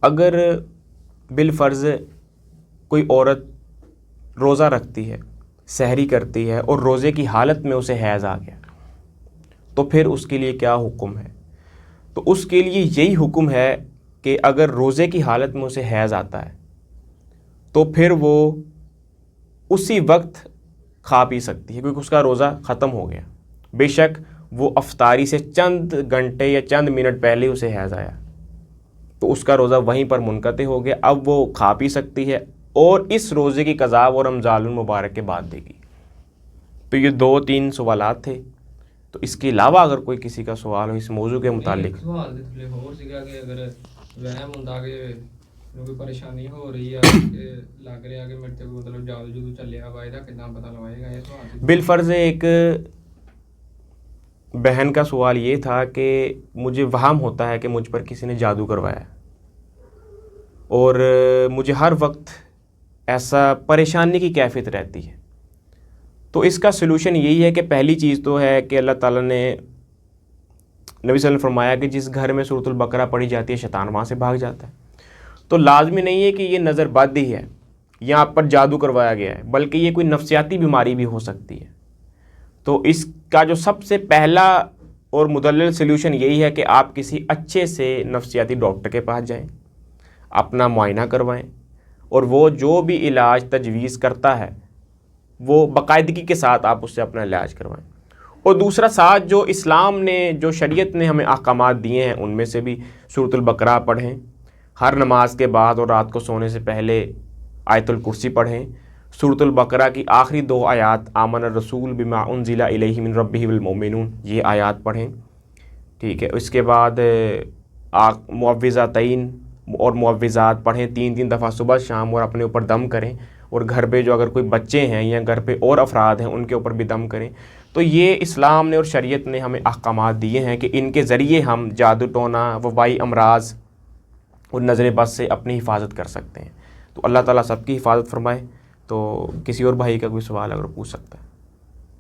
اگر بالفرض کوئی عورت روزہ رکھتی ہے، سحری کرتی ہے اور روزے کی حالت میں اسے حیض آ گیا، تو پھر اس کے لیے کیا حکم ہے؟ تو اس کے لیے یہی حکم ہے کہ اگر روزے کی حالت میں اسے حیض آتا ہے تو پھر وہ اسی وقت کھا پی سکتی ہے، کیونکہ اس کا روزہ ختم ہو گیا، بے شک وہ افطاری سے چند گھنٹے یا چند منٹ پہلے اسے حیض آیا، تو اس کا روزہ وہیں پر منقطع ہو گیا، اب وہ کھا پی سکتی ہے اور اس روزے کی قضا وہ رمضان المبارک کے بعد دے گی۔ تو یہ 2-3 سوالات تھے، تو اس کے علاوہ اگر کوئی کسی کا سوال ہو اس موضوع کے متعلق۔ سوال تھے اور سیگا کہ اگر وہم ہوندا کہ کوئی پریشانی ہو رہی ہے کہ لگ رہا کہ میرے تے مطلب جادو جادو چلیا ہوا ہے، کتنا پتہ لگائے گا یہ سوال؟ بالفرض ایک بہن کا سوال یہ تھا کہ مجھے وہم ہوتا ہے کہ مجھ پر کسی نے جادو کروایا اور مجھے ہر وقت ایسا پریشانی کی کیفیت رہتی ہے، تو اس کا سلوشن یہی ہے کہ پہلی چیز تو ہے کہ اللہ تعالیٰ نے نبی صلی اللہ علیہ وسلم فرمایا کہ جس گھر میں سورۃ البقرہ پڑھی جاتی ہے شیطان وہاں سے بھاگ جاتا ہے۔ تو لازمی نہیں ہے کہ یہ نظر بد ہی ہے یا آپ پر جادو کروایا گیا ہے، بلکہ یہ کوئی نفسیاتی بیماری بھی ہو سکتی ہے۔ تو اس کا جو سب سے پہلا اور مدلل سلوشن یہی ہے کہ آپ کسی اچھے سے نفسیاتی ڈاکٹر کے پاس جائیں، اپنا معائنہ کروائیں، اور وہ جو بھی علاج تجویز کرتا ہے وہ باقاعدگی کے ساتھ آپ اس سے اپنا علاج کروائیں۔ اور دوسرا ساتھ جو اسلام نے، جو شریعت نے ہمیں احکامات دیے ہیں، ان میں سے بھی سورۃ البقرہ پڑھیں، ہر نماز کے بعد اور رات کو سونے سے پہلے آیت الکرسی پڑھیں، سورۃ البقرہ کی آخری 2 آیات آمن الرسول بما انزل الیہ من ربہ والمؤمنون، یہ آیات پڑھیں، ٹھیک ہے۔ اس کے بعد معوذتین اور معوذات پڑھیں 3 دفعہ صبح شام، اور اپنے اوپر دم کریں، اور گھر پہ جو اگر کوئی بچے ہیں یا گھر پہ اور افراد ہیں ان کے اوپر بھی دم کریں۔ تو یہ اسلام نے اور شریعت نے ہمیں احکامات دیے ہیں کہ ان کے ذریعے ہم جادو ٹونا، وبائی امراض اور نظر بد سے اپنی حفاظت کر سکتے ہیں۔ تو اللہ تعالیٰ سب کی حفاظت فرمائے۔ تو کسی اور بھائی کا کوئی سوال اگر پوچھ سکتا ہے۔